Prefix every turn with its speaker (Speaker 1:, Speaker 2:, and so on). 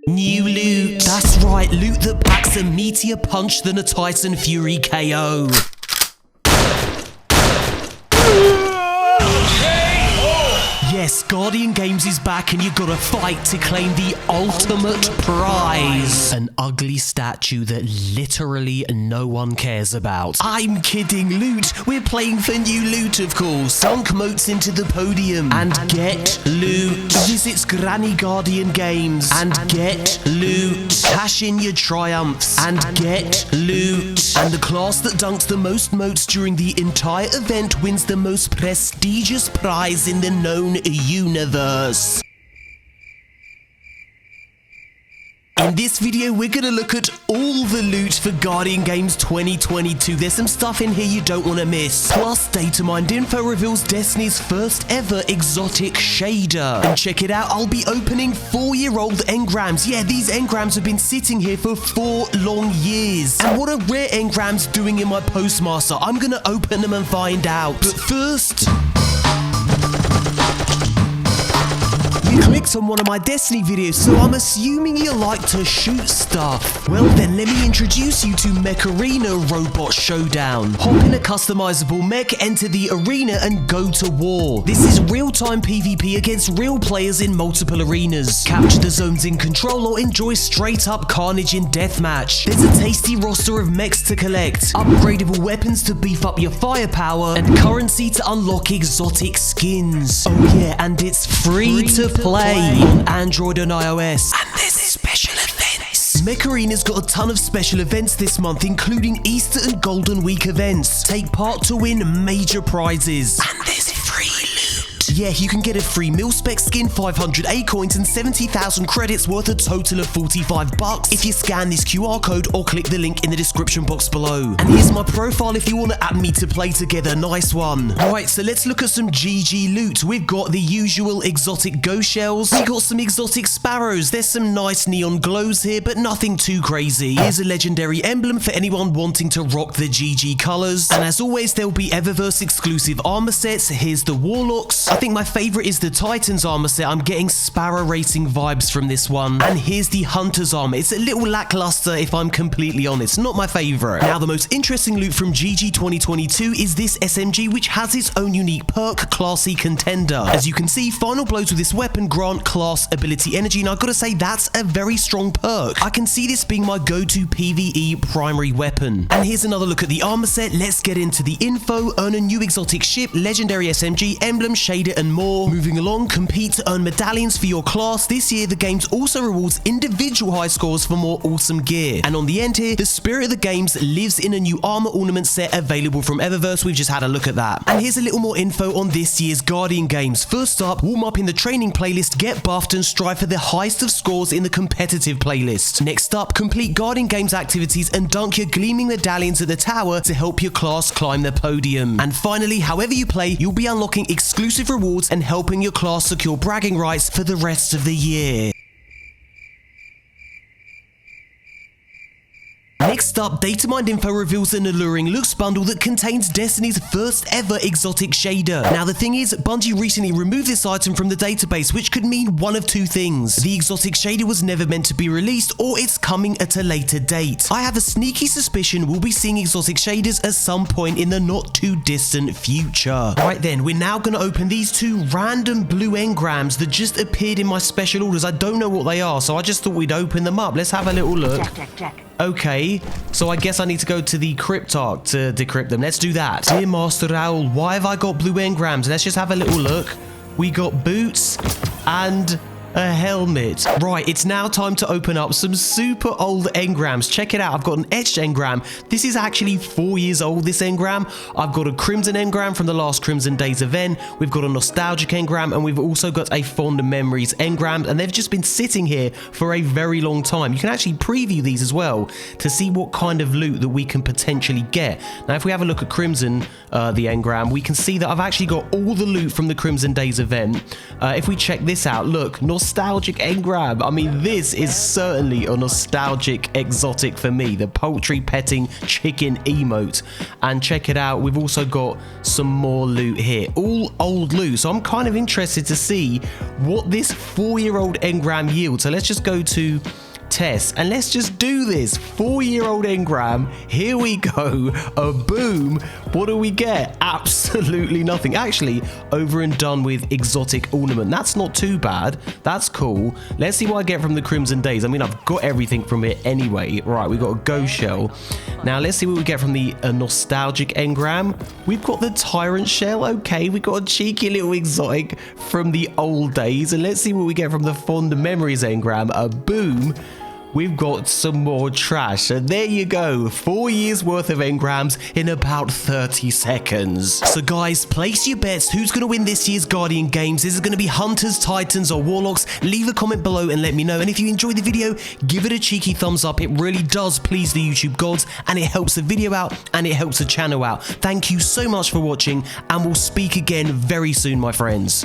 Speaker 1: New loot. That's right, loot that packs a meatier punch than a Titan Fury KO. Yes, Guardian Games is back and you gotta fight to claim the ultimate prize. An ugly statue that literally no one cares about. I'm kidding, loot. We're playing for new loot, of course. Dunk motes into the podium and get loot. Visits Granny Guardian Games and get loot. Cash in your triumphs and get loot. And the class that dunks the most motes during the entire event wins the most prestigious prize in the known universe. In this video, we're gonna look at all the loot for Guardian Games 2022. There's some stuff in here you don't want to miss. Plus, data mined info reveals Destiny's first ever exotic shader. And check it out, I'll be opening 4-year-old engrams. Yeah, these engrams have been sitting here for 4 long years. And what are rare engrams doing in my postmaster? I'm gonna open them and find out. But first, you clicked on one of my Destiny videos, so I'm assuming you like to shoot stuff. Well then, let me introduce you to Mech Arena Robot Showdown. Hop in a customizable mech, enter the arena and go to war. This is real-time PvP against real players in multiple arenas. Capture the zones in control or enjoy straight-up carnage in deathmatch. There's a tasty roster of mechs to collect, upgradable weapons to beef up your firepower, and currency to unlock exotic skins. Oh yeah, and it's free to play on Android and iOS. And there's special events. Mech Arena's got a ton of special events this month, including Easter and Golden Week events. Take part to win major prizes. And there's free loot. Yeah, you can get a free mil-spec skin, 500 A-coins, and 70,000 credits worth a total of $45 if you scan this QR code or click the link in the description box below. And here's my profile if you want to add me to play together. Nice one. Right, so let's look at some GG loot. We've got the usual exotic ghost shells. We got some exotic sparrows. There's some nice neon glows here, but nothing too crazy. Here's a legendary emblem for anyone wanting to rock the GG colors. And as always, there'll be Eververse exclusive armor sets. Here's the Warlocks. I think my favorite is the Titans armor set. I'm getting Sparrow Racing vibes from this one. And here's the Hunter's armor. It's a little lackluster if I'm completely honest. Not my favorite. Now, the most interesting loot from GG 2022 is this SMG, which has its own unique perk, Classy Contender. As you can see, final blows with this weapon grant class ability energy, and I've got to say that's a very strong perk. I can see this being my go-to PvE primary weapon. And here's another look at the armor set. Let's get into the info. Earn a new exotic ship, legendary SMG, emblem, shader, and more. Moving along, compete to earn medallions for your class. This year, the games also rewards individual high scores for more awesome gear. And on the end here, the spirit of the games lives in a new armor ornament set available from Eververse. We've just had a look at that. And here's a little more info on this year's Guardian Games. First up, warm up in the training playlist, get buffed, and strive for the highest of scores in the competitive playlist. Next up, complete Guardian Games activities and dunk your gleaming medallions at the tower to help your class climb the podium. And finally, however you play, you'll be unlocking exclusive rewards and helping your class secure bragging rights for the rest of the year. Next up, data mined info reveals an alluring looks bundle that contains Destiny's first ever exotic shader. Now the thing is, Bungie recently removed this item from the database, which could mean one of two things. The exotic shader was never meant to be released, or it's coming at a later date. I have a sneaky suspicion we'll be seeing exotic shaders at some point in the not too distant future. Right then, we're now going to open these 2 random blue engrams that just appeared in my special orders. I don't know what they are, so I just thought we'd open them up. Let's have a little look.
Speaker 2: Check.
Speaker 1: Okay, so I guess I need to go to the Cryptarch to decrypt them. Let's do that. Dear Master Owl, why have I got blue engrams? Let's just have a little look. We got boots and a helmet. Right, it's now time to open up some super old engrams. Check it out. I've got an etched engram. This is actually 4 years old, this engram. I've got a crimson engram from the last Crimson Days event. We've got a nostalgic engram, and we've also got a fond memories engram, and they've just been sitting here for a very long time. You can actually preview these as well to see what kind of loot that we can potentially get. Now, if we have a look at Crimson, the engram, we can see that I've actually got all the loot from the Crimson Days event. If we check this out, look, nostalgic nostalgic engram. I mean, this is certainly a nostalgic exotic for me. The poultry petting chicken emote. And check it out, we've also got some more loot here. All old loot. So I'm kind of interested to see what this 4-year-old engram yields. So let's just go to test and let's just do this. 4-year-old engram, here we go. A boom. What do we get? Absolutely nothing. Actually, over and done with exotic ornament. That's not too bad. That's cool. Let's see what I get from the Crimson Days. I mean, I've got everything from it anyway. Right, we got a ghost shell. Now let's see what we get from the nostalgic engram. We've got the tyrant shell. Okay, we got a cheeky little exotic from the old days. And let's see what we get from the fond memories engram. A boom. We've got some more trash. So there you go. 4 years worth of engrams in about 30 seconds. So guys, place your bets. Who's going to win this year's Guardian Games? Is it going to be Hunters, Titans, or Warlocks? Leave a comment below and let me know. And if you enjoyed the video, give it a cheeky thumbs up. It really does please the YouTube gods, and it helps the video out, and it helps the channel out. Thank you so much for watching, and we'll speak again very soon, my friends.